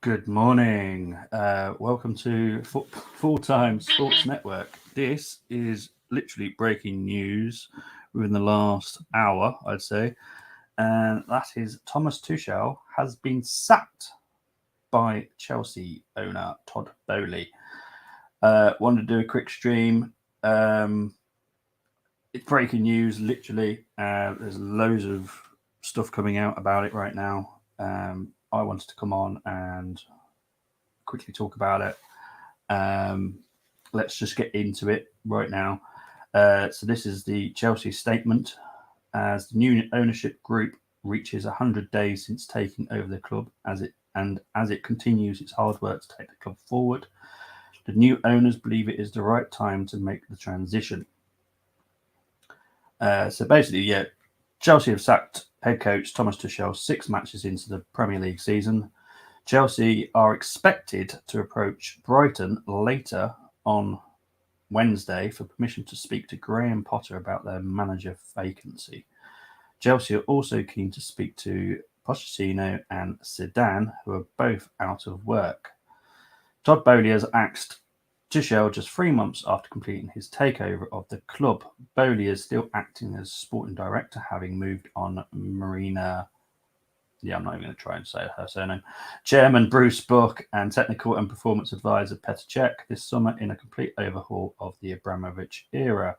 Good morning. Welcome to Full Time Sports Network. This is literally breaking news within the last hour, I'd say. And that is Thomas Tuchel has been sacked by Chelsea owner Todd Bowley. Wanted to do a quick stream. It's breaking news, literally. There's loads of stuff coming out about it right now. I wanted to come on and quickly talk about it. Um, let's just get into it right now. So this is the Chelsea statement as the new ownership group reaches 100 days since taking over the club as it continues its hard work to take the club forward. The new owners believe it is the right time to make the transition. So basically, yeah, Chelsea have sacked head coach Thomas Tuchel 6 matches into the Premier League season. Chelsea are expected to approach Brighton later on Wednesday for permission to speak to Graham Potter about their manager vacancy. Chelsea are also keen to speak to Pochettino and Zidane, who are both out of work. Todd Bowley has axed Tuchel just 3 months after completing his takeover of the club. Bowley is still acting as sporting director, having moved on Marina. Yeah, I'm not even going to try and say her surname. Chairman Bruce Buck and technical and performance advisor Petr Cech this summer in a complete overhaul of the Abramovich era.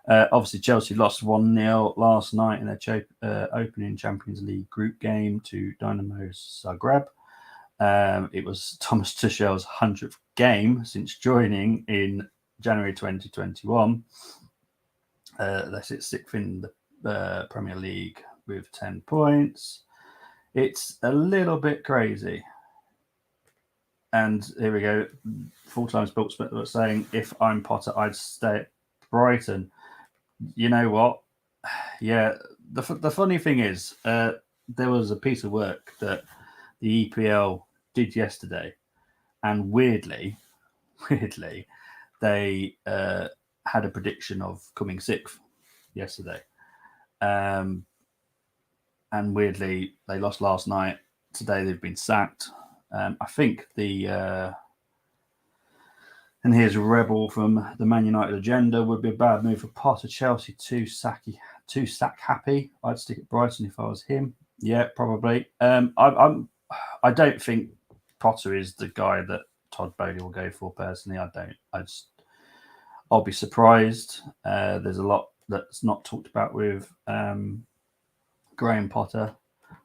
Obviously, Chelsea lost 1-0 last night in their opening Champions League group game to Dynamo Zagreb. It was Thomas Tuchel's 100th game since joining in January 2021. They sit sixth in the Premier League with 10 points. It's a little bit crazy. And here we go. Full-time sports was saying, if I'm Potter, I'd stay at Brighton. You know what? Yeah, the funny thing is, there was a piece of work that the EPL did yesterday, and weirdly, they had a prediction of coming sixth yesterday. And weirdly, they lost last night. Today they've been sacked. I think and here's a rebel from the Man United agenda would be a bad move for Potter. Chelsea too sack happy. I'd stick at Brighton if I was him. Yeah, probably. I don't think Potter is the guy that Todd Bowley will go for personally. I don't. I'll be surprised. There's a lot that's not talked about with Graham Potter.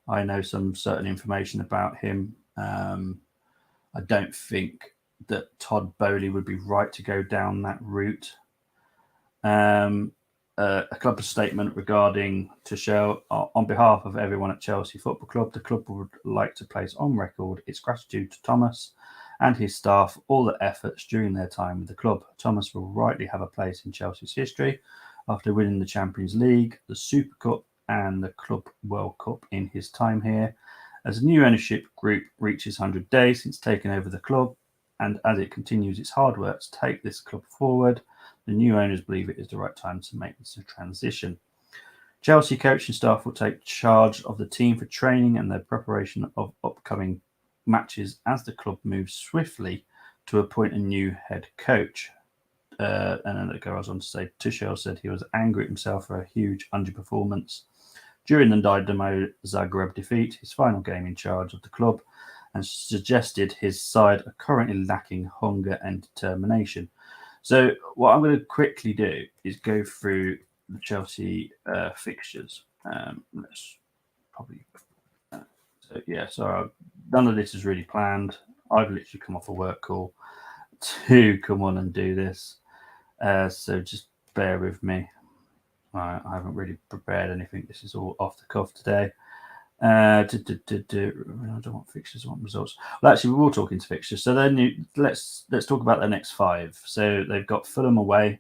I know some certain information about him. I don't think that Todd Bowley would be right to go down that route. A club statement regarding Tuchel on behalf of everyone at Chelsea Football Club. The club would like to place on record its gratitude to Thomas and his staff for all the efforts during their time with the club. Thomas will rightly have a place in Chelsea's history after winning the Champions League, the Super Cup, and the Club World Cup in his time here. As the new ownership group reaches 100 days since taking over the club, and as it continues its hard work to take this club forward, the new owners believe it is the right time to make this transition. Chelsea coaching staff will take charge of the team for training and their preparation of upcoming matches as the club moves swiftly to appoint a new head coach. And then it goes on to say, Tuchel said he was angry at himself for a huge underperformance during the Dynamo Zagreb defeat, his final game in charge of the club, and suggested his side are currently lacking hunger and determination. So what I'm going to quickly do is go through the Chelsea fixtures. Let's probably so none of this is really planned. I've literally come off a work call to come on and do this. So just bear with me. I haven't really prepared anything. This is all off the cuff today. I don't want fixtures. I want results. Well, actually, we will talk into fixtures. So then let's talk about their next five. So they've got Fulham away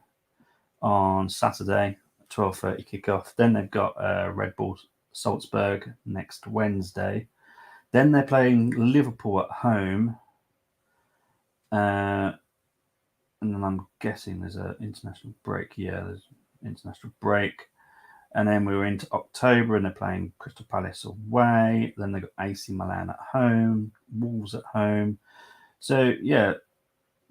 on Saturday, 12:30 kickoff. Then they've got Red Bull Salzburg next Wednesday. Then they're playing Liverpool at home. And then I'm guessing there's an international break. Yeah, there's an international break. And then we were into October and they're playing Crystal Palace away. Then they got AC Milan at home, Wolves at home. So, yeah.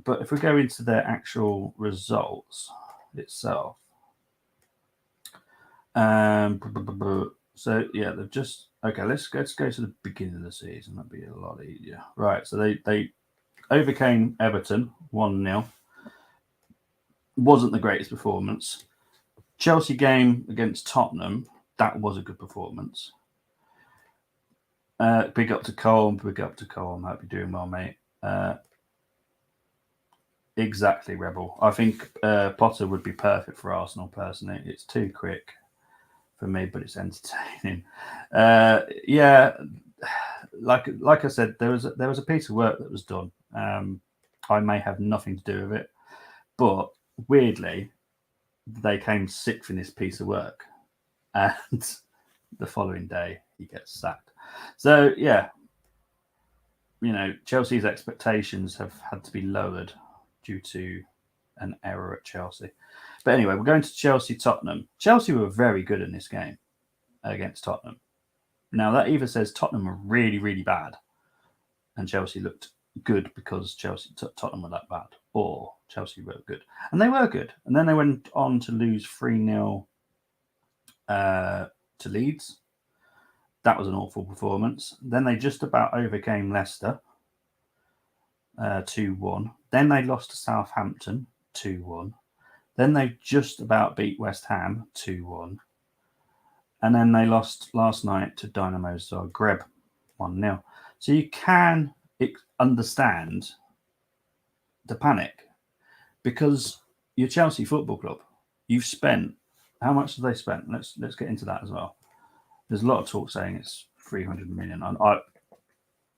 But if we go into their actual results itself. So, yeah, they've just... Okay, let's go to the beginning of the season. That'd be a lot easier. Right, so they overcame Everton 1-0. Wasn't the greatest performance. Chelsea game against Tottenham, that was a good performance. Big up to Cole. Big up to Cole. I hope you're doing well, mate. Exactly, Rebel. I think Potter would be perfect for Arsenal, personally. It's too quick for me, but it's entertaining. Yeah, like I said, there was a piece of work that was done. I may have nothing to do with it, but weirdly, they came sixth in this piece of work, and the following day he gets sacked. So yeah, Chelsea's expectations have had to be lowered due to an error at Chelsea. But anyway, we're going to Chelsea-Tottenham. Chelsea were very good in this game against Tottenham. Now, that either says Tottenham were really, really bad and Chelsea looked good because Tottenham were that bad, or Chelsea were good. And they were good. And then they went on to lose 3-0 to Leeds. That was an awful performance. Then they just about overcame Leicester 2-1. Then they lost to Southampton 2-1. Then they just about beat West Ham 2-1. And then they lost last night to Dynamo Zagreb 1-0. So you can understand the panic, because you're Chelsea Football Club. You've spent, how much have they spent? Let's get into that as well. There's a lot of talk saying it's 300 million. On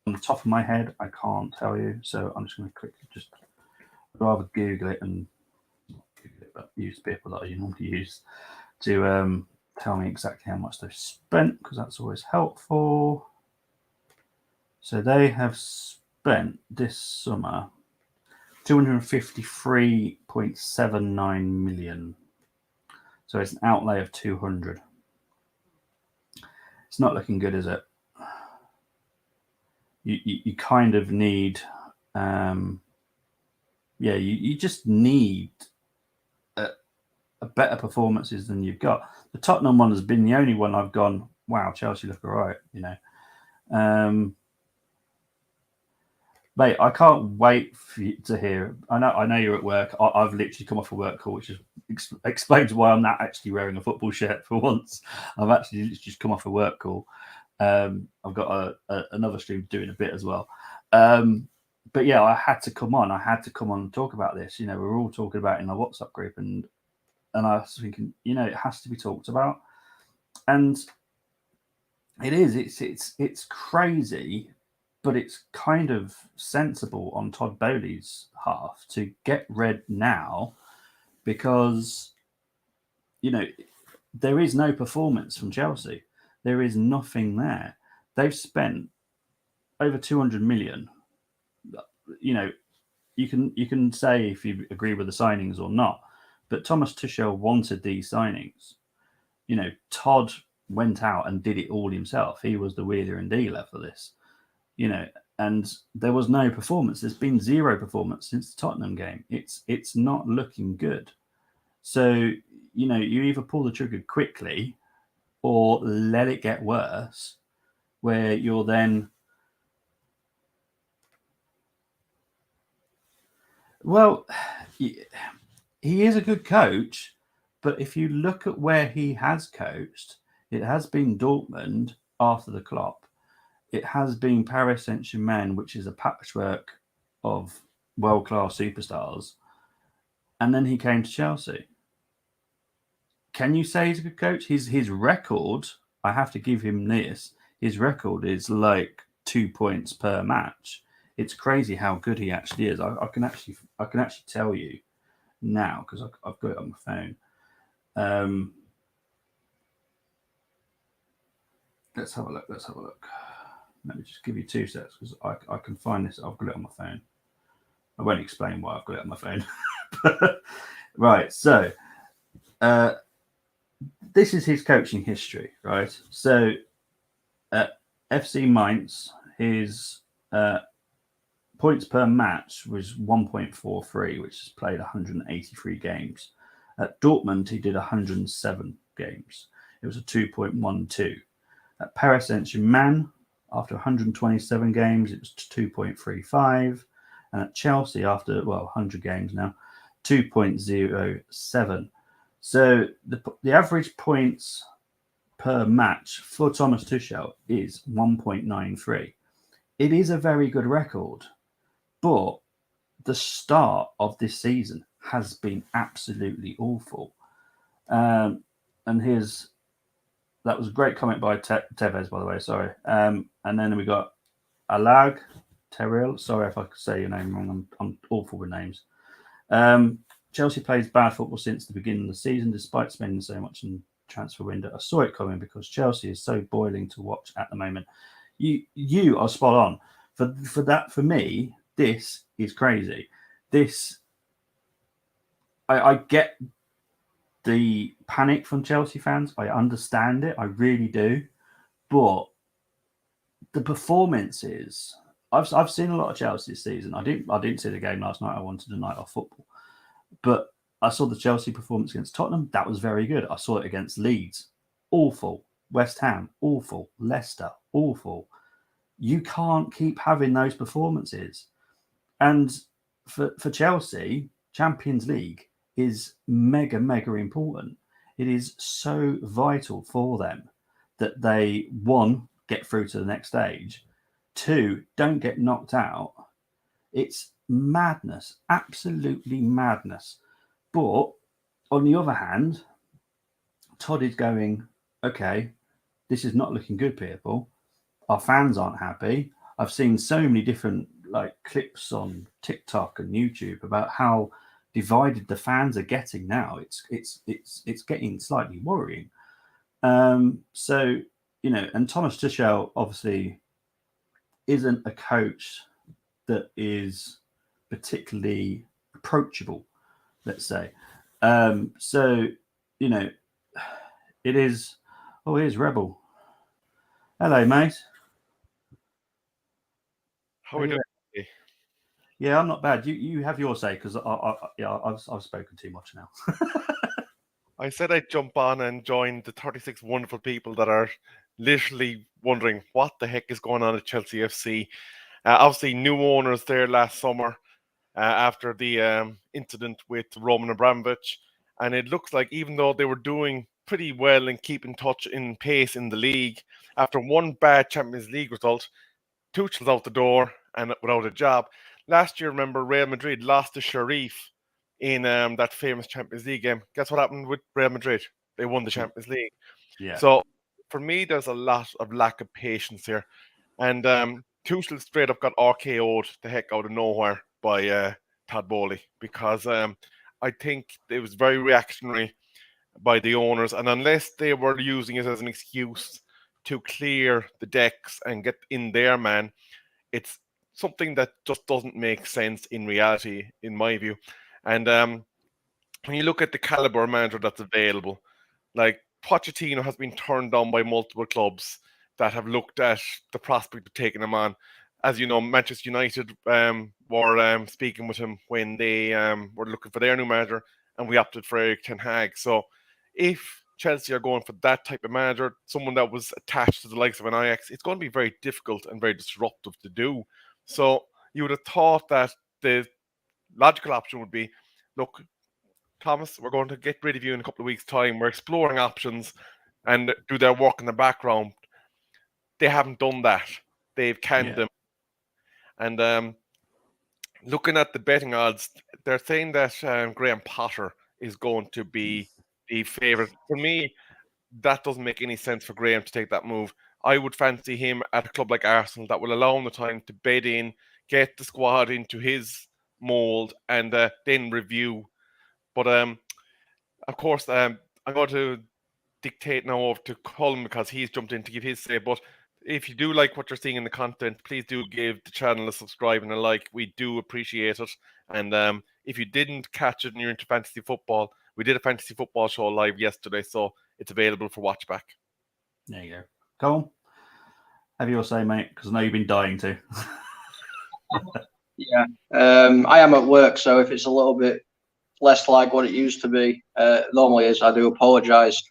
the top of my head, I can't tell you. So I'm just going to quickly I'd rather Google it and use people that I normally use to tell me exactly how much they've spent, because that's always helpful. So they have spent this summer 253.79 million. So it's an outlay of 200. It's not looking good, is it? You kind of need, you just need a better performances than you've got. The Tottenham one has been the only one I've gone, wow, Chelsea look all right, Mate, I can't wait for you to hear. I know you're at work. I've literally come off a work call, which explains why I'm not actually wearing a football shirt for once. I've actually just come off a work call. I've got another stream doing a bit as well. But yeah, I had to come on. And talk about this. We're all talking about it in the WhatsApp group, and I was thinking, it has to be talked about. And it is. It's crazy. But it's kind of sensible on Todd Bowley's half to get rid now, because, there is no performance from Chelsea. There is nothing there. They've spent over 200 million. You can say if you agree with the signings or not, but Thomas Tuchel wanted these signings. Todd went out and did it all himself. He was the wheeler and dealer for this. And there was no performance. There's been zero performance since the Tottenham game. It's not looking good. So, you either pull the trigger quickly or let it get worse, where you're then... Well, he is a good coach, but if you look at where he has coached, it has been Dortmund after the Klopp. It has been Paris Saint-Germain, which is a patchwork of world-class superstars. And then he came to Chelsea. Can you say he's a good coach? His record, I have to give him this, his record is like 2 points per match. It's crazy how good he actually is. I can actually tell you now, because I've got it on my phone. Let's have a look. Let me just give you 2 seconds, because I can find this. I've got it on my phone. I won't explain why I've got it on my phone. Right, so this is his coaching history, right? So at FC Mainz, his points per match was 1.43, which is played 183 games. At Dortmund, he did 107 games. It was a 2.12. At Paris Saint-Germain, after 127 games, it was 2.35. And at Chelsea, after, 100 games now, 2.07. So the average points per match for Thomas Tuchel is 1.93. It is a very good record, but the start of this season has been absolutely awful. And that was a great comment by Tevez, by the way. Sorry. And then we got Alag Terrell. Sorry if I say your name wrong. I'm awful with names. Chelsea plays bad football since the beginning of the season, despite spending so much in transfer window. I saw it coming because Chelsea is so boiling to watch at the moment. You are spot on. For that, for me, this is crazy. This, I get the panic from Chelsea fans. I understand it. I really do. But the performances, I've seen a lot of Chelsea this season. I didn't see the game last night. I wanted a night off football. But I saw the Chelsea performance against Tottenham. That was very good. I saw it against Leeds. Awful. West Ham. Awful. Leicester. Awful. You can't keep having those performances. And for Chelsea, Champions League is mega, mega important. It is so vital for them that they, one, get through to the next stage, two, don't get knocked out. It's madness, absolutely madness. But on the other hand, Todd is going, okay, this is not looking good, people. Our fans aren't happy. I've seen so many different clips on TikTok and YouTube about how divided the fans are getting now. It's getting slightly worrying. So and Thomas Tuchel obviously isn't a coach that is particularly approachable, let's say. So it is. Oh, here's Rebel. Hello, mate. How are we doing? Yeah, I'm not bad. You have your say because I've spoken too much now. I said I'd jump on and join the 36 wonderful people that are literally wondering what the heck is going on at Chelsea FC. Obviously, new owners there last summer after the incident with Roman Abramovich, and it looks like even though they were doing pretty well and keeping touch in pace in the league, after one bad Champions League result, Tuchel's out the door and without a job. Last year, remember, Real Madrid lost to Sharif in that famous Champions League game. Guess what happened with Real Madrid? They won the Champions League. Yeah. So for me, there's a lot of lack of patience here. And Tuchel straight up got RKO'd the heck out of nowhere by Todd Bowley because I think it was very reactionary by the owners. And unless they were using it as an excuse to clear the decks and get in their man, it's something that just doesn't make sense in reality, in my view. And when you look at the caliber manager that's available, like Pochettino has been turned down by multiple clubs that have looked at the prospect of taking him on. As you know, Manchester United were speaking with him when they were looking for their new manager, and we opted for Eric Ten Hag. So if Chelsea are going for that type of manager, someone that was attached to the likes of an Ajax, it's going to be very difficult and very disruptive to do. So you would have thought that the logical option would be, look, Thomas, we're going to get rid of you in a couple of weeks' time. We're exploring options and do their work in the background. They haven't done that. They've canned them. And looking at the betting odds, they're saying that Graham Potter is going to be the favourite. For me, that doesn't make any sense for Graham to take that move. I would fancy him at a club like Arsenal that will allow him the time to bed in, get the squad into his mould, and then review. But of course, I'm going to dictate now over to Colin because he's jumped in to give his say. But if you do like what you're seeing in the content, please do give the channel a subscribe and a like. We do appreciate it. And if you didn't catch it and you're into fantasy football, we did a fantasy football show live yesterday. So it's available for watch back. There you go. Cole, have your say, mate, because I know you've been dying to. Yeah, I am at work, so if it's a little bit less like what it used to be, normally is, I do apologise.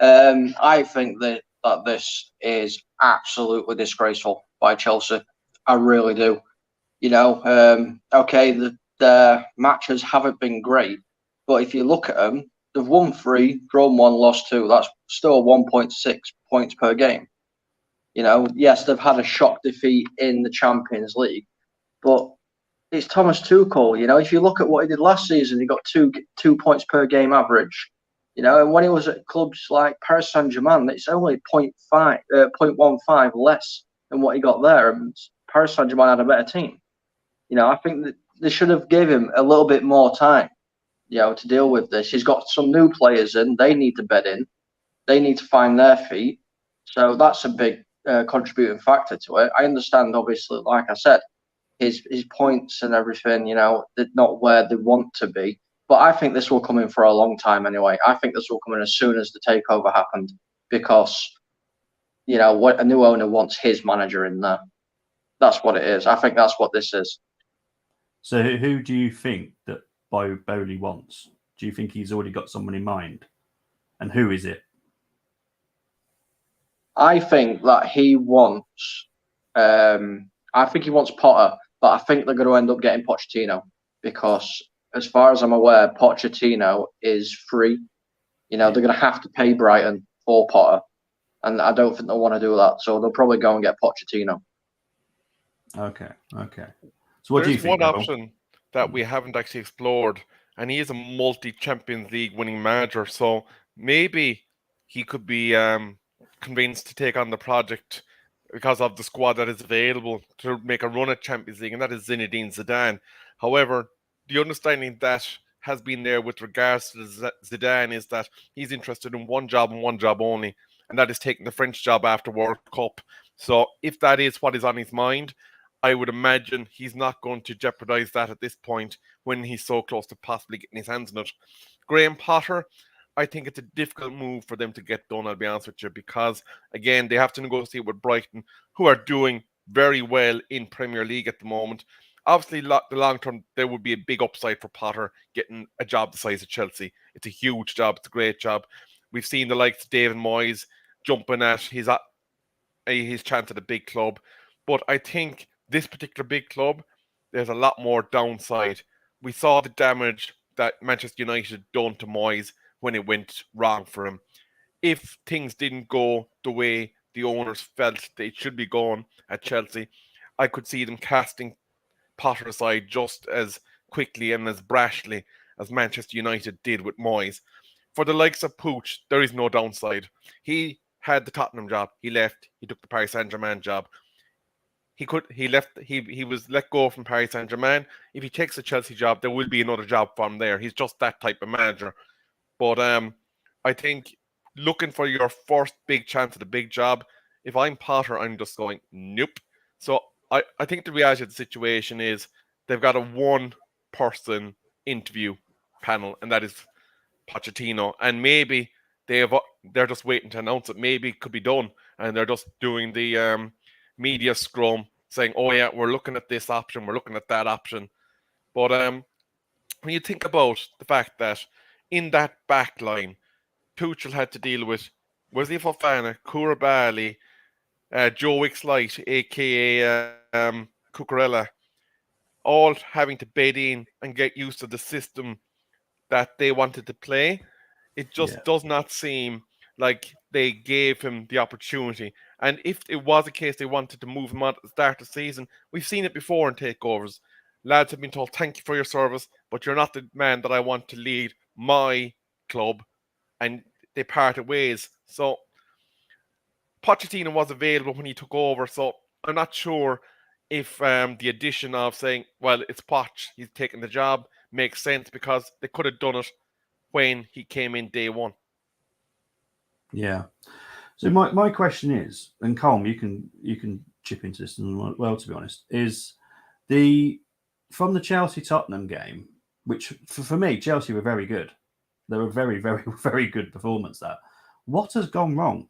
I think that this is absolutely disgraceful by Chelsea. I really do. Okay, the matches haven't been great, but if you look at them, they've won 3, drawn 1, lost 2. That's still 1.6 points per game. Yes, they've had a shock defeat in the Champions League, but it's Thomas Tuchel. If you look at what he did last season, he got 2 points per game average. And when he was at clubs like Paris Saint-Germain, it's only 0.15 less than what he got there. And Paris Saint-Germain had a better team. I think that they should have given him a little bit more time, to deal with this. He's got some new players in. They need to bed in. They need to find their feet. So that's a big contributing factor to it. I understand, obviously, like I said, his points and everything, they're not where they want to be. But I think this will come in for a long time anyway. I think this will come in as soon as the takeover happened because, what a new owner wants his manager in there. That's what it is. I think that's what this is. So who do you think that Bowley wants? Do you think he's already got someone in mind? And who is it? I think that he wants Potter, but I think they're going to end up getting Pochettino because, as far as I'm aware, Pochettino is free. They're going to have to pay Brighton for Potter, and I don't think they'll want to do that. So they'll probably go and get Pochettino. Okay. So what do you think? There's one option that we haven't actually explored, and he is a multi-Champions League winning manager. So maybe he could be convinced to take on the project because of the squad that is available to make a run at Champions League, and that is Zinedine Zidane. However, the understanding that has been there with regards to Zidane is that he's interested in one job and one job only, and that is taking the French job after World Cup. So if that is what is on his mind, I would imagine he's not going to jeopardise that at this point when he's so close to possibly getting his hands on it. Graham Potter, I think it's a difficult move for them to get done, I'll be honest with you, because, again, they have to negotiate with Brighton, who are doing very well in Premier League at the moment. Obviously, the long term, there would be a big upside for Potter getting a job the size of Chelsea. It's a huge job. It's a great job. We've seen the likes of David Moyes jumping at his chance at a big club. But I think this particular big club, there's a lot more downside. We saw the damage that Manchester United done to Moyes when it went wrong for him. If things didn't go the way the owners felt they should be going at Chelsea, I could see them casting Potter aside just as quickly and as brashly as Manchester United did with Moyes. For the likes of Pooch, there is no downside. He had the Tottenham job. He left. He took the Paris Saint-Germain job. He was let go from Paris Saint-Germain. If he takes the Chelsea job, there will be another job for him there. He's just that type of manager. But I think looking for your first big chance at a big job, if I'm Potter, I'm just going, nope. So I think the reality of the situation is they've got a one-person interview panel, and that is Pochettino. And maybe they're just waiting to announce it. Maybe it could be done, and they're just doing the media scrum saying, oh yeah, we're looking at this option, we're looking at that option. But when you think about the fact that in that back line, Tuchel had to deal with Wesley Fofana, Koulibaly, Joe Wicks-Light, a.k.a. Cucurella, all having to bed in and get used to the system that they wanted to play. It just does not seem like they gave him the opportunity. And if it was a case they wanted to move him on at the start of the season, we've seen it before in takeovers. Lads have been told, thank you for your service, but you're not the man that I want to lead my club. And they parted ways. So Pochettino was available when he took over. So I'm not sure if the addition of saying, well, it's Poch, he's taking the job, makes sense, because they could have done it when he came in day one. Yeah. So my question is, and Colm, you can chip into this as well, to be honest, is from the Chelsea-Tottenham game, which for me, Chelsea were very good. They were very, very, very good performance. That What has gone wrong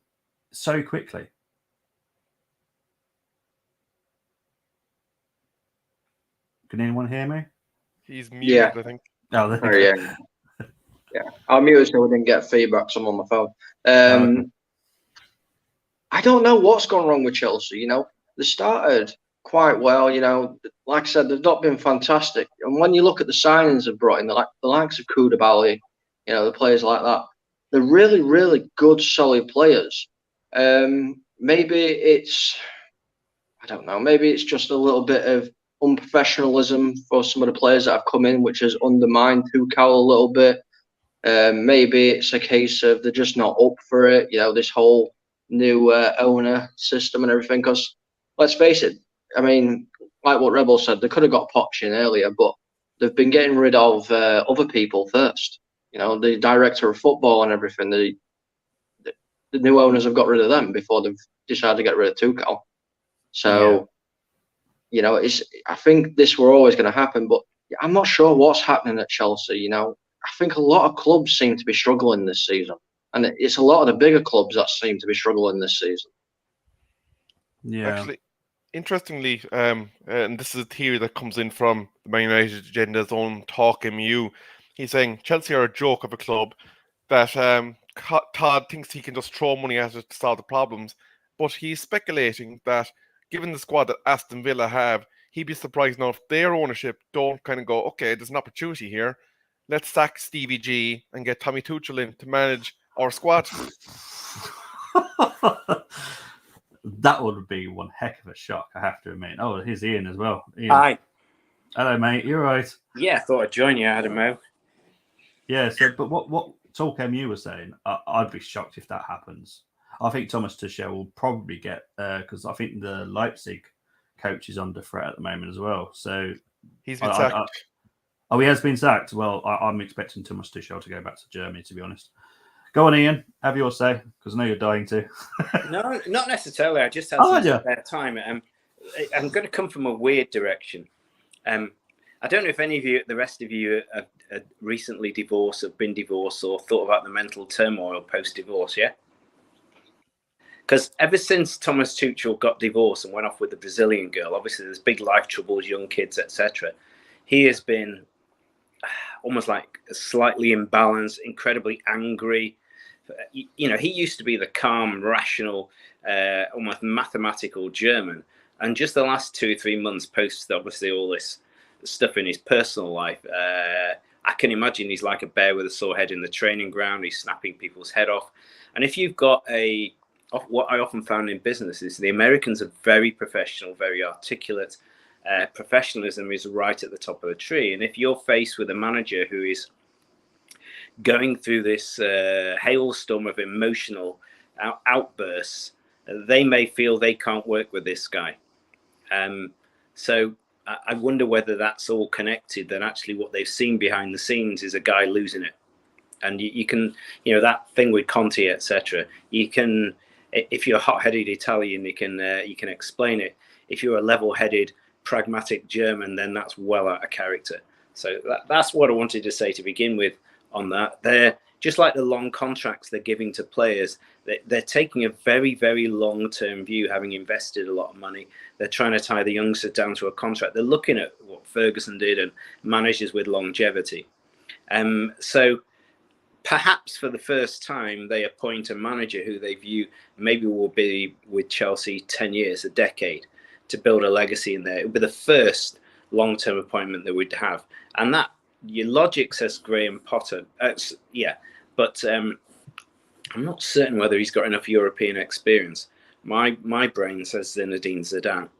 so quickly? Can anyone hear me? He's Yeah. muted, I think. Oh, there Oh, we yeah. go. Yeah. I'll mute it so we didn't get feedback. I'm on my phone. Okay. I don't know what's gone wrong with Chelsea. You know, they started quite well. You know, like I said, they've not been fantastic. And when you look at the signings they've brought in, the likes of Koulibaly, you know, the players like that, they're really, really good, solid players. Maybe it's, I don't know, maybe it's just a little bit of unprofessionalism for some of the players that have come in, which has undermined Tuchel a little bit. Maybe it's a case of they're just not up for it. You know, this whole new owner system and everything. Because let's face it, I mean, like what Rebel said, they could have got Poch in earlier, but they've been getting rid of other people first. You know, the director of football and everything. The new owners have got rid of them before they've decided to get rid of Tuchel. So, you know, I think this were always going to happen, but I'm not sure what's happening at Chelsea. You know, I think a lot of clubs seem to be struggling this season, and it's a lot of the bigger clubs that seem to be struggling this season. Yeah. Actually, interestingly, and this is a theory that comes in from the Man United Agenda's own Talk MU. He's saying Chelsea are a joke of a club that Todd thinks he can just throw money at it to solve the problems, but he's speculating that given the squad that Aston Villa have, he'd be surprised now if their ownership don't kind of go, okay, there's an opportunity here. Let's sack Stevie G and get Tommy Tuchel in to manage our squad. That would be one heck of a shock, I have to admit. Oh, here's Ian as well. Ian. Hi. Hello, mate. You're right. Yeah, I thought I'd join you, Adam Mo. Yeah. So, but what Talk MU was saying, I'd be shocked if that happens. I think Thomas Tuchel will probably get because I think the Leipzig coach is under threat at the moment as well. So he's been sacked. Oh, he has been sacked. Well, I'm expecting Thomas Tuchel to go back to Germany, to be honest. Go on, Ian. Have your say, because I know you're dying to. No, not necessarily. I just had some spare time. I'm going to come from a weird direction. I don't know if any of you, the rest of you, have recently divorced, have been divorced, or thought about the mental turmoil post-divorce, yeah? Because ever since Thomas Tuchel got divorced and went off with the Brazilian girl, obviously there's big life troubles, young kids, etc. He has been almost like slightly imbalanced, incredibly angry. You know, he used to be the calm, rational, almost mathematical German. And just the last 2 or 3 months, post obviously all this stuff in his personal life, I can imagine he's like a bear with a sore head in the training ground. He's snapping people's head off. And if you've got what I often found in business is the Americans are very professional, very articulate. Professionalism is right at the top of the tree. And if you're faced with a manager who is going through this hailstorm of emotional outbursts, they may feel they can't work with this guy. So I wonder whether that's all connected, that actually what they've seen behind the scenes is a guy losing it. And you can, you know, that thing with Conte, etc. You can, if you're a hot-headed Italian, you can explain it. If you're a level-headed, pragmatic German, then that's well out of character. So that's what I wanted to say to begin with on that. They're just like the long contracts they're giving to players. They're taking a very, very long-term view, having invested a lot of money. They're trying to tie the youngsters down to a contract. They're looking at what Ferguson did and managers with longevity. So perhaps for the first time, they appoint a manager who they view maybe will be with Chelsea 10 years, a decade, to build a legacy in there. It would be the first long-term appointment that we'd have. And that, your logic says Graham Potter. Yeah, but I'm not certain whether he's got enough European experience. My brain says Zinedine Zidane,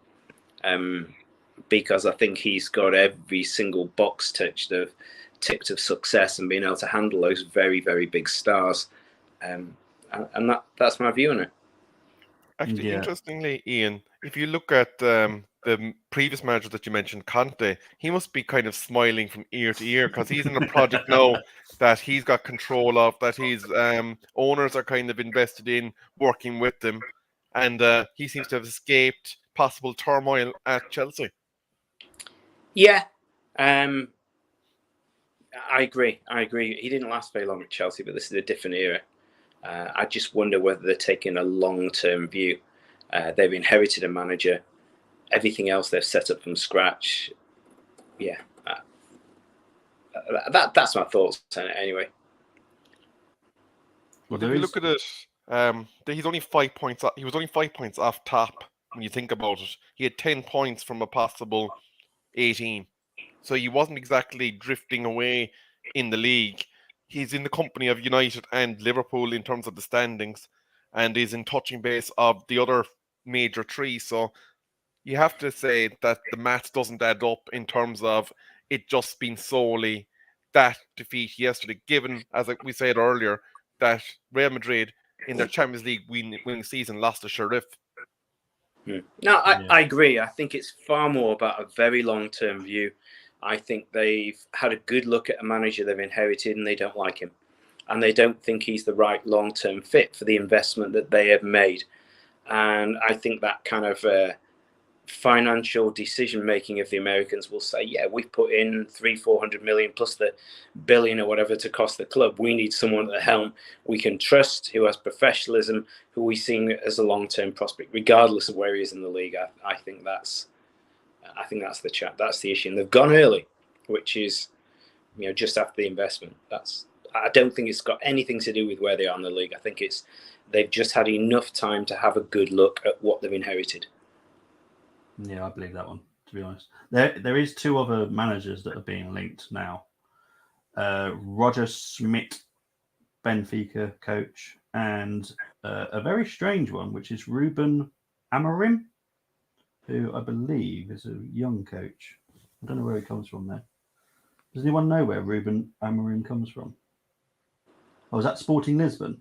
because I think he's got every single box ticked of success and being able to handle those very, very big stars. And that's my view on it. Actually, interestingly, Ian, if you look at the previous manager that you mentioned, Conte, he must be kind of smiling from ear to ear because he's in a project now that he's got control of, that his owners are kind of invested in, working with them, and he seems to have escaped possible turmoil at Chelsea. Yeah, I agree. He didn't last very long at Chelsea, but this is a different era. I just wonder whether they're taking a long-term view. They've inherited a manager. Everything else they've set up from scratch. Yeah, that's my thoughts on it anyway. Well, if you look at it, he's only 5 points. He was only 5 points off top when you think about it. He had 10 points from a possible 18, so he wasn't exactly drifting away in the league. He's in the company of United and Liverpool in terms of the standings, and is in touching base of the other major three. So you have to say that the maths doesn't add up in terms of it just being solely that defeat yesterday, given, as we said earlier, that Real Madrid in their Champions League winning season lost to Sheriff. No, I agree. I think it's far more about a very long-term view. I think they've had a good look at a manager they've inherited and they don't like him. And they don't think he's the right long-term fit for the investment that they have made. And I think that kind of financial decision-making of the Americans will say, yeah, we've put in 300-400 million plus the billion or whatever to cost the club. We need someone at the helm we can trust, who has professionalism, who we see as a long-term prospect, regardless of where he is in the league. I think that's the chat. That's the issue. And they've gone early, which is, just after the investment. I don't think it's got anything to do with where they are in the league. I think they've just had enough time to have a good look at what they've inherited. Yeah, I believe that one, to be honest. There is two other managers that are being linked now. Roger Schmidt, Benfica coach, and a very strange one, which is Ruben Amorim, who I believe is a young coach. I don't know where he comes from there. Does anyone know where Ruben Amorim comes from? Oh, is that Sporting Lisbon?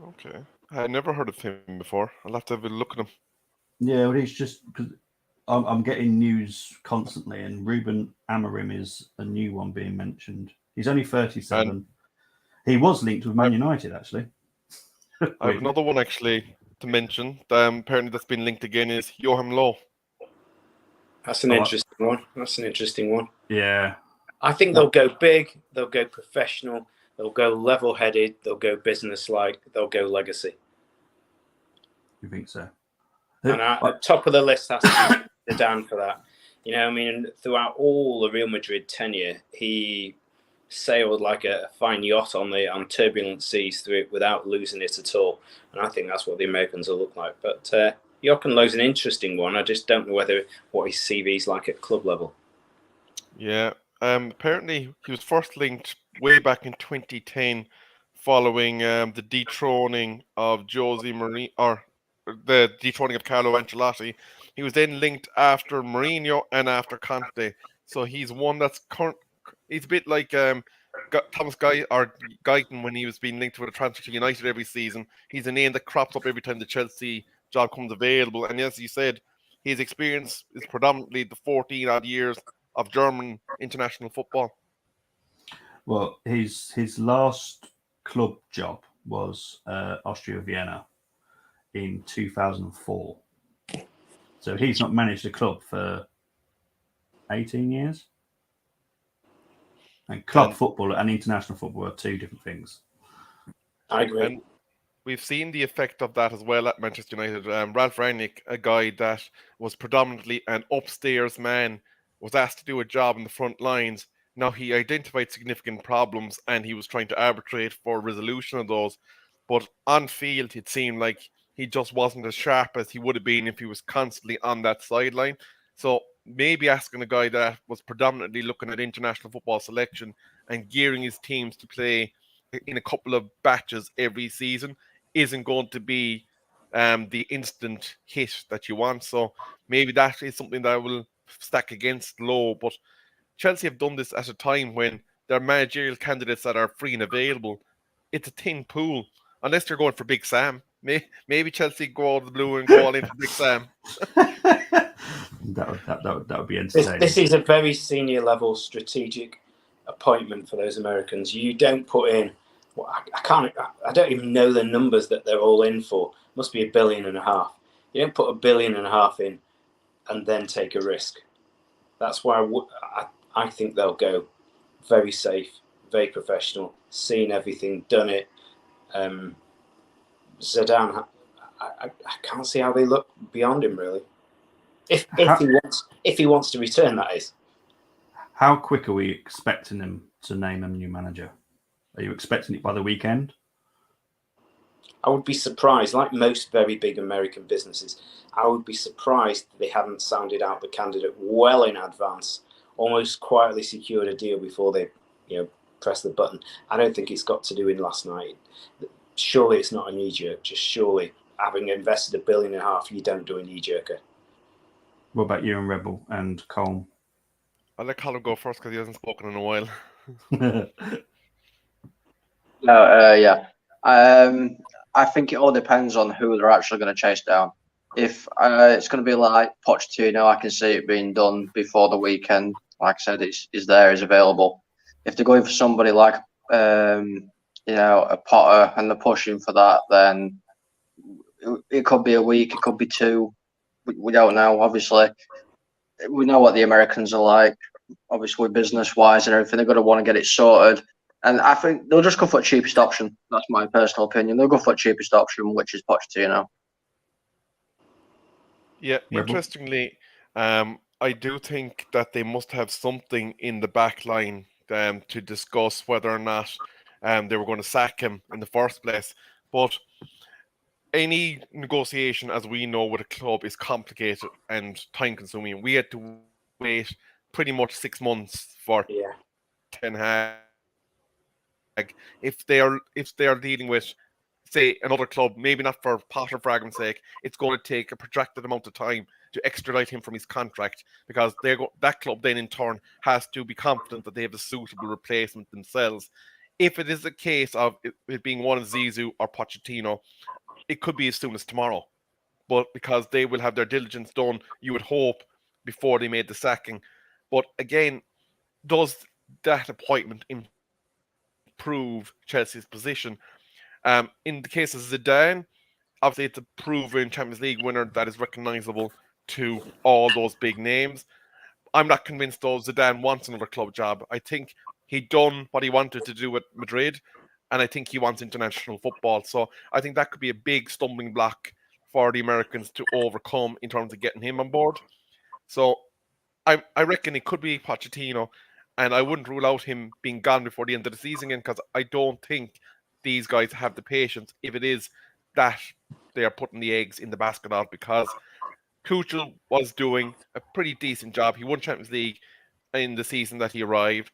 Okay. I never heard of him before. I'll have to have a look at him. Yeah, well, he's just because I'm getting news constantly, and Ruben Amorim is a new one being mentioned. He's only 37. And he was linked with Man United, actually. I have another one actually to mention. Apparently, that's been linked again is Joachim Low. That's an interesting one. Yeah. I think they'll go big. They'll go professional. They'll go level-headed. They'll go business-like. They'll go legacy. You think so? And at top of the list has to be Zidane for that. Throughout all the Real Madrid tenure, he sailed like a fine yacht on turbulent seas through it without losing it at all. And I think that's what the Americans will look like. But Joachim Low's an interesting one. I just don't know what his CV's like at club level. Yeah. Apparently, he was first linked way back in 2010 following the dethroning of Jose Mourinho, or the dethroning of Carlo Ancelotti. He was then linked after Mourinho and after Conte. So he's one that's current. He's a bit like Thomas Guyton when he was being linked with a transfer to United every season. He's a name that crops up every time the Chelsea job comes available. And as you said, his experience is predominantly the 14 odd years of German international football. Well, his last club job was Austria Vienna in 2004. So he's not managed a club for 18 years. And club football and international football are two different things. I agree. And we've seen the effect of that as well at Manchester United. Ralph Rangnick, a guy that was predominantly an upstairs man, was asked to do a job in the front lines. Now, he identified significant problems and he was trying to arbitrate for resolution of those. But on field, it seemed like he just wasn't as sharp as he would have been if he was constantly on that sideline. So maybe asking a guy that was predominantly looking at international football selection and gearing his teams to play in a couple of batches every season isn't going to be the instant hit that you want. So maybe that is something that will stack against Low. But Chelsea have done this at a time when their managerial candidates that are free and available, it's a thin pool. Unless they're going for Big Sam. Maybe Chelsea go out of the blue and go all in for Big Sam. That would be entertaining. This is a very senior level strategic appointment for those Americans. You don't put in. Well, I don't even know the numbers that they're all in for. Must be $1.5 billion. You don't put $1.5 billion in and then take a risk. That's why I think they'll go very safe, very professional, seen everything, done it. Zidane, I can't see how they look beyond him, really. If he wants to return, that is. How quick are we expecting him to name a new manager? Are you expecting it by the weekend? I would be surprised, like most very big American businesses, I would be surprised that they haven't sounded out the candidate well in advance, almost quietly secured a deal before they, press the button. I don't think it's got to do with last night. Surely it's not a knee-jerk. Just surely, having invested $1.5 billion, you don't do a knee-jerker. What about you and Rebel and Colm? I'll let Colm go first because he hasn't spoken in a while. Yeah. I think it all depends on who they're actually going to chase down. If it's going to be like Pochettino, I can see it being done before the weekend. Like I said, is available. If they're going for somebody like a Potter and they're pushing for that, then it could be a week, it could be two. We don't know. Obviously, we know what the Americans are like. Obviously, business-wise and everything, they're going to want to get it sorted. And I think they'll just go for the cheapest option. That's my personal opinion. They'll go for the cheapest option, which is Pochettino. Yeah, interestingly, I do think that they must have something in the back line to discuss whether or not they were going to sack him in the first place. But any negotiation, as we know, with a club is complicated and time-consuming. We had to wait pretty much 6 months for Ten Hag. If they are dealing with, say, another club, maybe not for Potter, for argument's sake, it's going to take a protracted amount of time to extradite him from his contract, because that club then in turn has to be confident that they have a suitable replacement themselves. If it is a case of it being one of Zizou or Pochettino, it could be as soon as tomorrow. But because they will have their diligence done, you would hope, before they made the sacking. But again, does that appointment improve Chelsea's position? In the case of Zidane, obviously it's a proven Champions League winner that is recognisable to all those big names. I'm not convinced, though, Zidane wants another club job. I think he'd done what he wanted to do at Madrid, and I think he wants international football. So I think that could be a big stumbling block for the Americans to overcome in terms of getting him on board. So I reckon it could be Pochettino, and I wouldn't rule out him being gone before the end of the season again, because I don't think these guys have the patience if it is that they are putting the eggs in the basket of, because Tuchel was doing a pretty decent job. He won Champions League in the season that he arrived.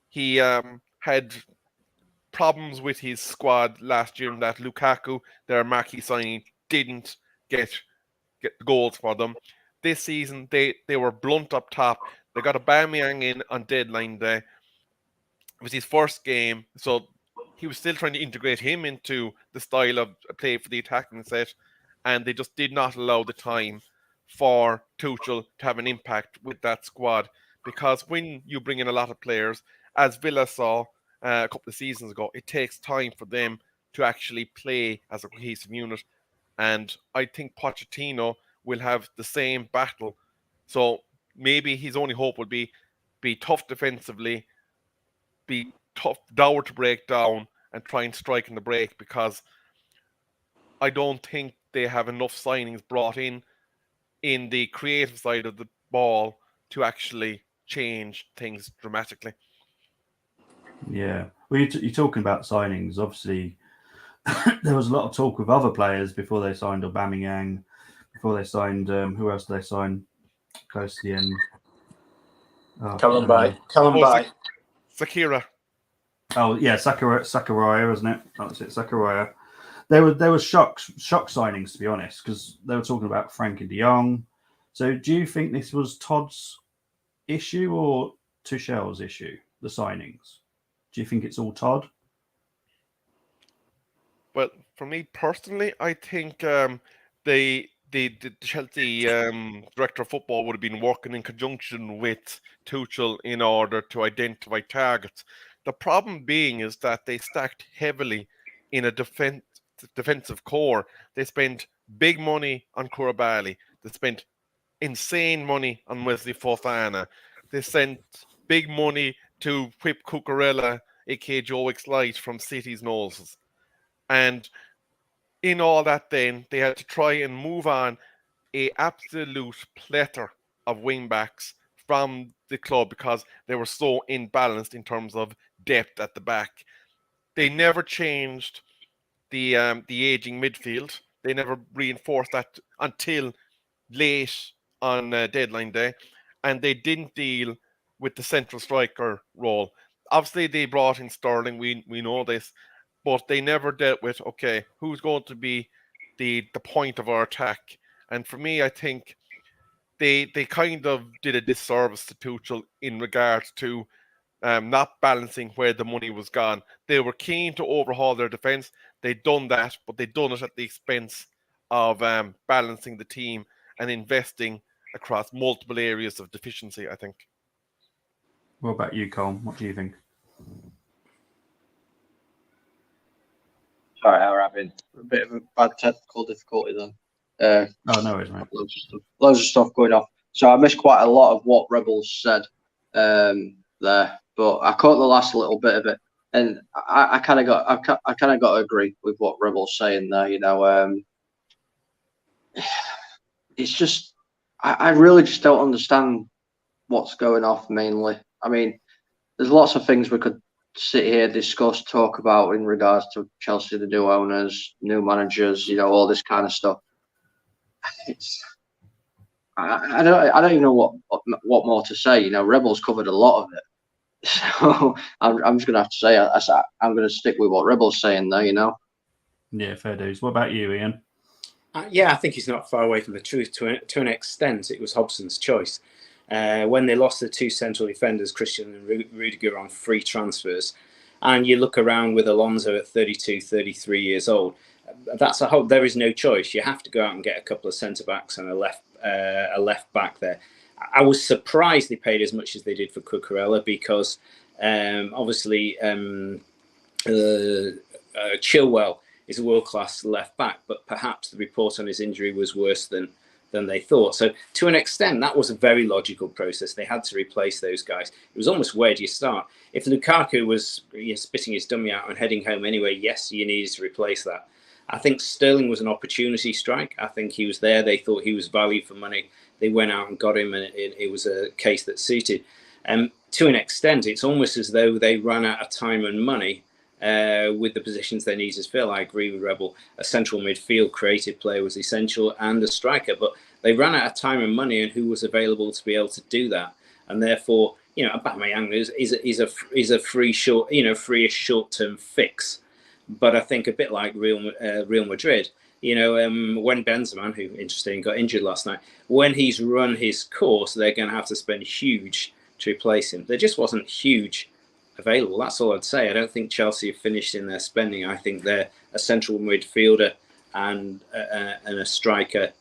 He had problems with his squad last year in that Lukaku, their marquee signing, didn't get the goals for them. This season, they were blunt up top. They got Aubameyang in on deadline day. It was his first game, so he was still trying to integrate him into the style of play for the attacking set, and they just did not allow the time for Tuchel to have an impact with that squad. Because when you bring in a lot of players, as Villa saw a couple of seasons ago, it takes time for them to actually play as a cohesive unit. And I think Pochettino will have the same battle. So maybe his only hope would be tough defensively, be tough, dour to break down, and try and strike in the break, because I don't think they have enough signings brought in the creative side of the ball to actually change things dramatically. Yeah. Well, you're talking about signings. Obviously, there was a lot of talk with other players before they signed Aubameyang, before they signed, who else did they sign close to the end? Callum Bay. Sakira. Oh, yeah, Sakurai, isn't it? That's it, Sakurai. There were shock signings, to be honest, because they were talking about Frankie de Jong. So do you think this was Todd's issue or Tuchel's issue, the signings? Do you think it's all Todd? Well, for me personally, I think the Chelsea director of football would have been working in conjunction with Tuchel in order to identify targets. The problem being is that they stacked heavily in a defensive core. They spent big money on Koulibaly. They spent insane money on Wesley Fofana. They sent big money to whip Cucurella aka Joe X-Light from City's noses. And in all that then, they had to try and move on a absolute plethora of wing-backs from the club because they were so imbalanced in terms of depth at the back. They never changed the aging midfield. They never reinforced that until late on deadline day, and they didn't deal with the central striker role. Obviously, they brought in Sterling. We know this, but they never dealt with who's going to be the point of our attack. And for me, I think they kind of did a disservice to Tuchel in regards to not balancing where the money was gone. They were keen to overhaul their defence. They'd done that, but they'd done it at the expense of balancing the team and investing across multiple areas of deficiency, I think. What about you, Cole? What do you think? Sorry, we're having a bit of a bad technical difficulty then. No worries, mate. Loads of stuff going on. So I missed quite a lot of what Rebels said there, but I caught the last little bit of it, and I kind of got to agree with what Rebels saying there. It's just I really just don't understand what's going off mainly. I mean, there's lots of things we could sit here, discuss, talk about in regards to Chelsea, the new owners, new managers, all this kind of stuff. I don't even know what more to say. Rebels covered a lot of it, so I'm just gonna have to say I'm gonna stick with what Rebels saying there. Yeah, fair dues. What about you, Ian? Yeah, I think he's not far away from the truth. To an extent, it was Hobson's choice. When they lost the two central defenders, Christian and Rudiger, on free transfers, and you look around with Alonso at 32, 33 years old, there is no choice. You have to go out and get a couple of centre-backs and a left back there. I was surprised they paid as much as they did for Cucurella because obviously Chilwell is a world-class left back, but perhaps the report on his injury was worse than they thought. So to an extent, that was a very logical process. They had to replace those guys. It was almost, where do you start? If Lukaku was spitting his dummy out and heading home anyway, yes, you needed to replace that. I think Sterling was an opportunity strike. I think he was there. They thought he was value for money. They went out and got him, and it was a case that suited. To an extent, it's almost as though they ran out of time and money with the positions they needed to fill. I agree with Rebel. A central midfield creative player was essential, and a striker, but they ran out of time and money, and who was available to be able to do that? And therefore, Aubameyang is a free short-term fix. But I think a bit like Real Madrid, when Benzema, who interestingly got injured last night, when he's run his course, they're going to have to spend huge to replace him. There just wasn't huge available. That's all I'd say. I don't think Chelsea have finished in their spending. I think they're a central midfielder and a striker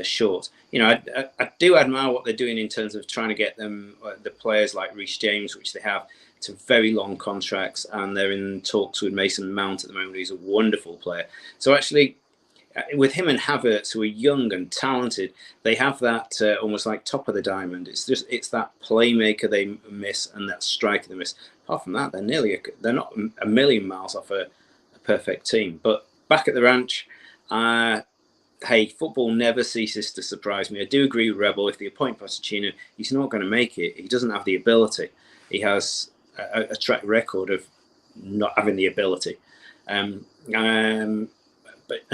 short. I do admire what they're doing in terms of trying to get them the players like Reece James, which they have, to very long contracts, and they're in talks with Mason Mount at the moment. He's a wonderful player. So actually, with him and Havertz, who are young and talented, they have that almost like top of the diamond. It's that playmaker they miss and that striker they miss. Apart from that, they're not a million miles off a perfect team. But back at the ranch, hey, football never ceases to surprise me. I do agree with Rebel. If they appoint Pochettino, he's not going to make it. He doesn't have the ability. He has a track record of not having the ability. And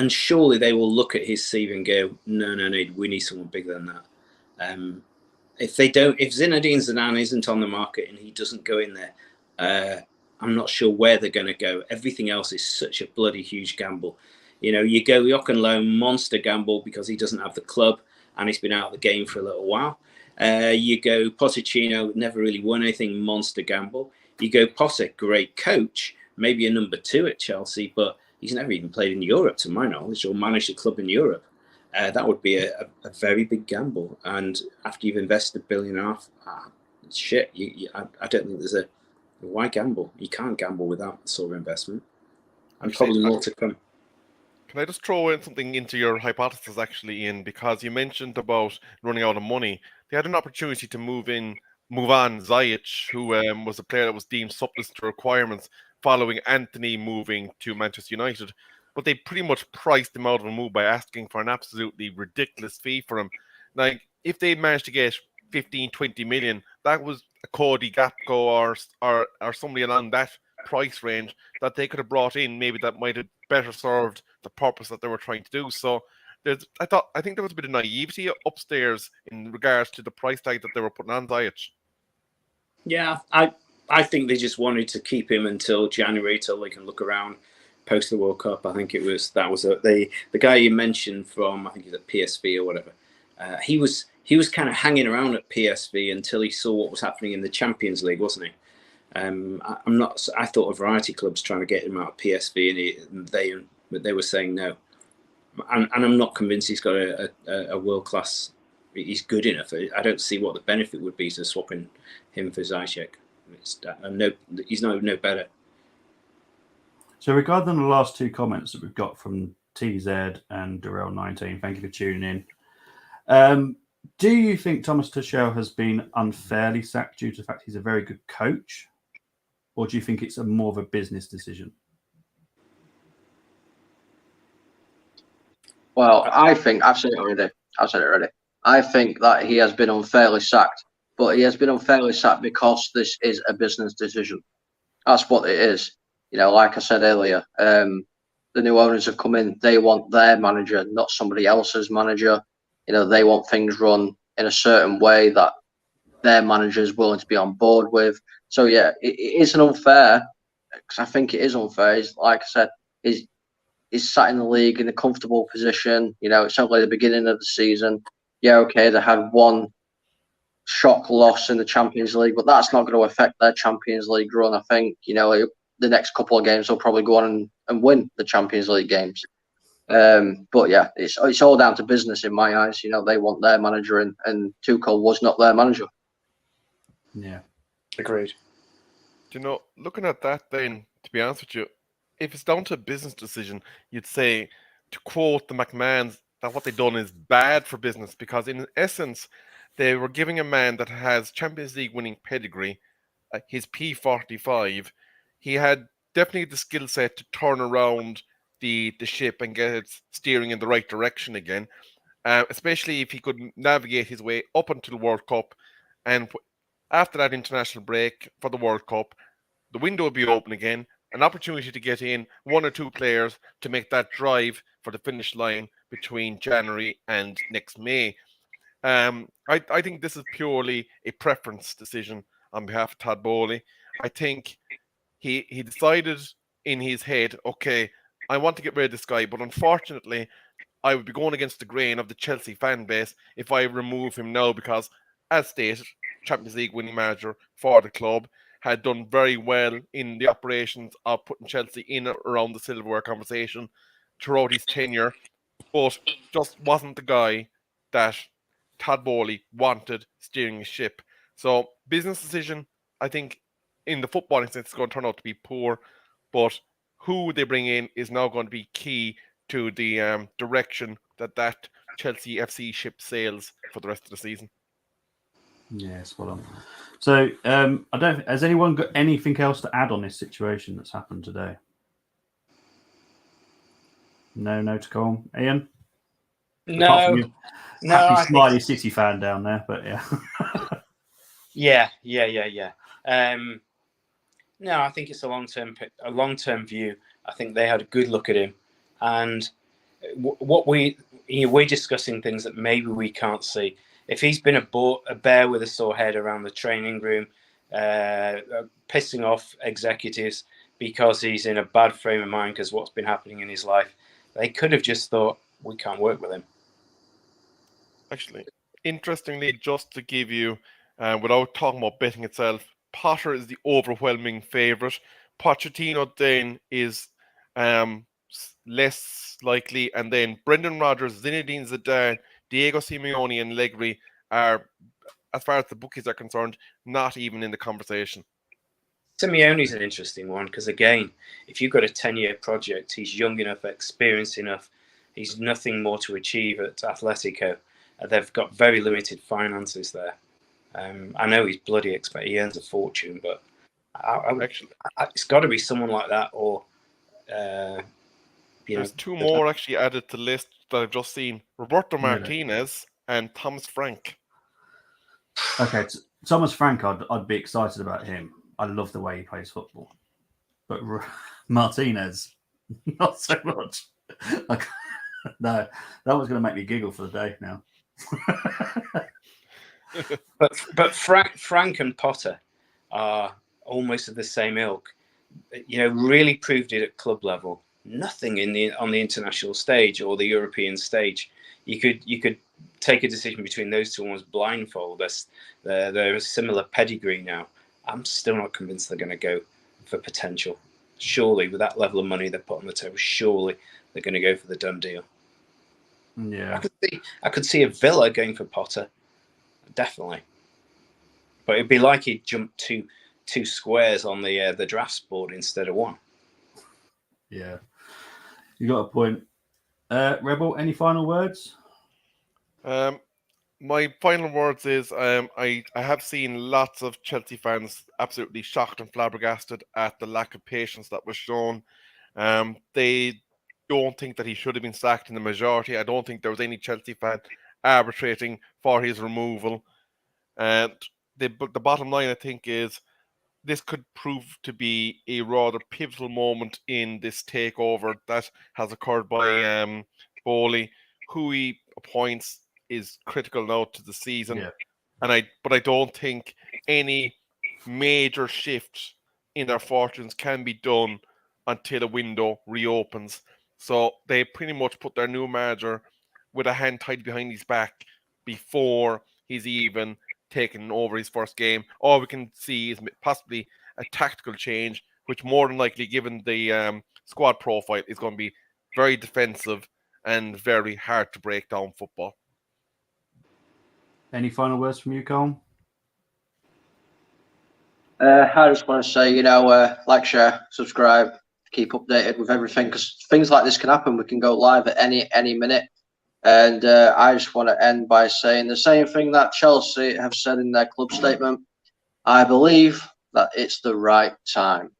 surely they will look at his CV and go, no, we need someone bigger than that. If Zinedine Zidane isn't on the market and he doesn't go in there, I'm not sure where they're going to go. Everything else is such a bloody huge gamble. You go Jock and Low, monster gamble because he doesn't have the club and he's been out of the game for a little while. You go Pochettino, never really won anything, monster gamble. You go Posse, great coach, maybe a number 2 at Chelsea, but he's never even played in Europe, to my knowledge, or managed a club in Europe. That would be a very big gamble. And after you've invested $1.5 billion, shit, I don't think there's why gamble? You can't gamble without that sort of investment. And probably more to come. Can I just throw in something into your hypothesis, actually, Ian? Because you mentioned about running out of money. They had an opportunity to move in Movan Zajic, who was a player that was deemed surplus to requirements following Anthony moving to Manchester United. But they pretty much priced him out of a move by asking for an absolutely ridiculous fee for him. Like, if they managed to get 15, 20 million, that was a Cody Gakpo or somebody along that price range that they could have brought in, maybe that might have better served the purpose that they were trying to do. So I think there was a bit of naivety upstairs in regards to the price tag that they were putting on Zajic. Yeah, I think they just wanted to keep him until January, till they can look around post the World Cup. I think the guy you mentioned from, I think he's at PSV or whatever. He was kind of hanging around at PSV until he saw what was happening in the Champions League, wasn't he? I thought a variety clubs trying to get him out of PSV, and they were saying no. And I'm not convinced he's got a world class. He's good enough. I don't see what the benefit would be to swapping him for Zajec. He's no better. So regarding the last two comments that we've got from TZ and Durrell19, thank you for tuning in. Do you think Thomas Tuchel has been unfairly sacked due to the fact he's a very good coach? Or do you think it's more of a business decision? Well, I think I've said it already. I think that he has been unfairly sacked, but he has been unfairly sacked because this is a business decision. That's what it is. You know, like I said earlier, the new owners have come in. They want their manager, not somebody else's manager. You know, they want things run in a certain way that their manager is willing to be on board with. So yeah, it isn't unfair. Because I think it is unfair. He's, like I said, he's sat in the league in a comfortable position. You know, it's only the beginning of the season. Yeah, okay, they had one shock loss in the Champions League, but that's not going to affect their Champions League run. I think, you know, the next couple of games they'll probably go on and win the Champions League games. But yeah, it's all down to business in my eyes. You know, they want their manager, and Tuchel was not their manager. Yeah, agreed. You know, looking at that, then, to be honest with you, if it's down to a business decision, you'd say, to quote the McMahons, that what they've done is bad for business, because in essence, they were giving a man that has Champions League winning pedigree, his P45. He had definitely the skill set to turn around the ship and get it steering in the right direction again, especially if he could navigate his way up until the World Cup. And after that international break for the World Cup, the window will be open again, an opportunity to get in one or two players to make that drive for the finish line between January and next May. I think this is purely a preference decision on behalf of Todd Bowley. I think he decided in his head, okay, I want to get rid of this guy, but unfortunately, I would be going against the grain of the Chelsea fan base if I remove him now, because, as stated, Champions League winning manager for the club, had done very well in the operations of putting Chelsea in around the silverware conversation throughout his tenure, but just wasn't the guy that Todd Bowley wanted steering his ship. So, business decision, I think, in the footballing sense, it's going to turn out to be poor, but who they bring in is now going to be key to the direction that Chelsea FC ship sails for the rest of the season. Yeah, spot on. So, has anyone got anything else to add on this situation that's happened today? No to call. Ian? No. Happy smiley City fan down there, but yeah. Yeah. No, I think it's a long-term view. I think they had a good look at him, and what we're discussing things that maybe we can't see. If he's been a bear with a sore head around the training room, pissing off executives because he's in a bad frame of mind because what's been happening in his life, they could have just thought, we can't work with him. Actually, interestingly, just to give you, without talking about betting itself, Potter is the overwhelming favourite. Pochettino then is less likely, and then Brendan Rodgers, Zinedine Zidane, Diego Simeone and Allegri are, as far as the bookies are concerned, not even in the conversation. Simeone's an interesting one because, again, if you've got a 10-year project, he's young enough, experienced enough, he's nothing more to achieve at Atletico. They've got very limited finances there. I know he's bloody expensive. He earns a fortune, but Actually, it's got to be someone like that, or there's two more actually added to the list that I've just seen: Roberto Martinez and Thomas Frank. Okay, Thomas Frank, I'd be excited about him. I love the way he plays football, but Martinez, not so much. No, that was going to make me giggle for the day now. but Frank and Potter are almost of the same ilk. Really proved it at club level. Nothing on the international stage or the European stage. You could take a decision between those two almost blindfold. They're a similar pedigree now. I'm still not convinced they're going to go for potential. Surely, with that level of money they put on the table, surely they're going to go for the done deal. Yeah, I could see a Villa going for Potter, definitely. But it'd be like he'd jumped two squares on the drafts board instead of one. Yeah, you got a point. Rebel, any final words? My final words is I have seen lots of Chelsea fans absolutely shocked and flabbergasted at the lack of patience that was shown. They don't think that he should have been sacked in the majority. I don't think there was any Chelsea fan arbitrating for his removal. And the bottom line, I think, is this could prove to be a rather pivotal moment in this takeover that has occurred by Bowley. Who he appoints is critical now to the season. Yeah. But I don't think any major shift in their fortunes can be done until a window reopens. So they pretty much put their new manager with a hand tied behind his back before he's even taken over his first game. All we can see is possibly a tactical change, which more than likely, given the squad profile, is going to be very defensive and very hard to break down football. Any final words from you, Colm? I just want to say, like, share, subscribe, keep updated with everything, because things like this can happen. We can go live at any minute. And I just want to end by saying the same thing that Chelsea have said in their club statement. I believe that it's the right time.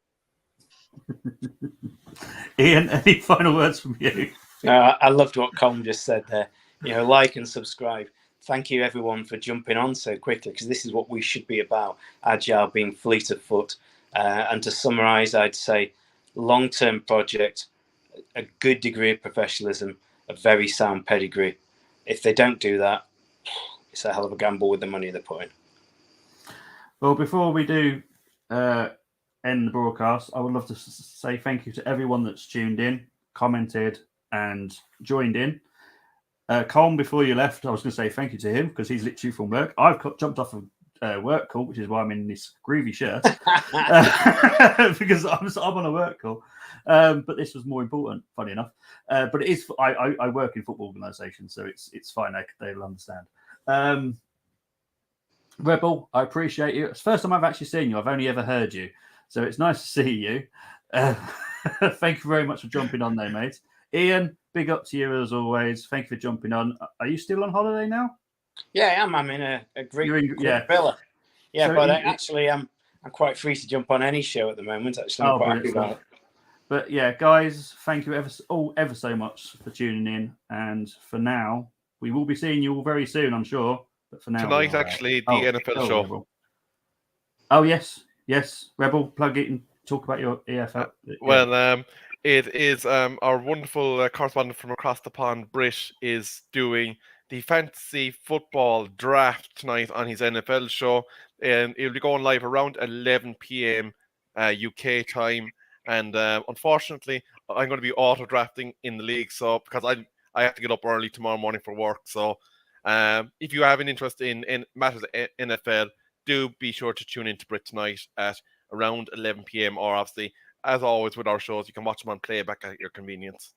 Ian, any final words from you? I loved what Colm just said there. Like and subscribe. Thank you, everyone, for jumping on so quickly, because this is what we should be about, agile, being fleet of foot. And to summarise, I'd say long-term project, a good degree of professionalism, a very sound pedigree. If they don't do that, it's a hell of a gamble with the money they're putting. Well, before we do end the broadcast, I would love to say thank you to everyone that's tuned in, commented, and joined in. Colm, before you left, I was going to say thank you to him because he's literally from work. I've jumped off a work call, which is why I'm in this groovy shirt because I'm on a work call. But this was more important, funny enough. But it is. I work in football organisations, so it's fine. They'll understand. Rebel, I appreciate you. It's the first time I've actually seen you. I've only ever heard you, so it's nice to see you. Thank you very much for jumping on there, mate. Ian, big up to you as always. Thank you for jumping on. Are you still on holiday now? Yeah, I am. I'm in a great villa. Yeah, so but actually, I'm quite free to jump on any show at the moment. Actually, I'm quite happy about it. But yeah, guys, thank you ever so much for tuning in. And for now, we will be seeing you all very soon, I'm sure. But for now, tonight, actually, the NFL show. Rebel. Oh yes, Rebel, plug it and talk about your EFL. Well, it is our wonderful correspondent from across the pond, Brish, is doing the fantasy football draft tonight on his NFL show, and it'll be going live around 11 p.m. UK time. And unfortunately, I'm going to be auto drafting in the league, so because I have to get up early tomorrow morning for work. So if you have an interest in matters of NFL, do be sure to tune in to Brit tonight at around 11 p.m. Or obviously, as always with our shows, you can watch them on playback at your convenience.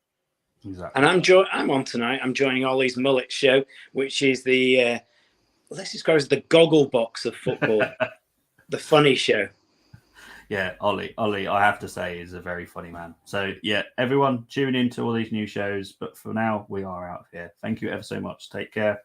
Exactly. And I'm on tonight. I'm joining Ollie's Mullet show, which is the let's describe as the goggle box of football, the funny show. Yeah, Ollie, I have to say, is a very funny man. So yeah, everyone tune in to all these new shows. But for now, we are out of here. Thank you ever so much. Take care.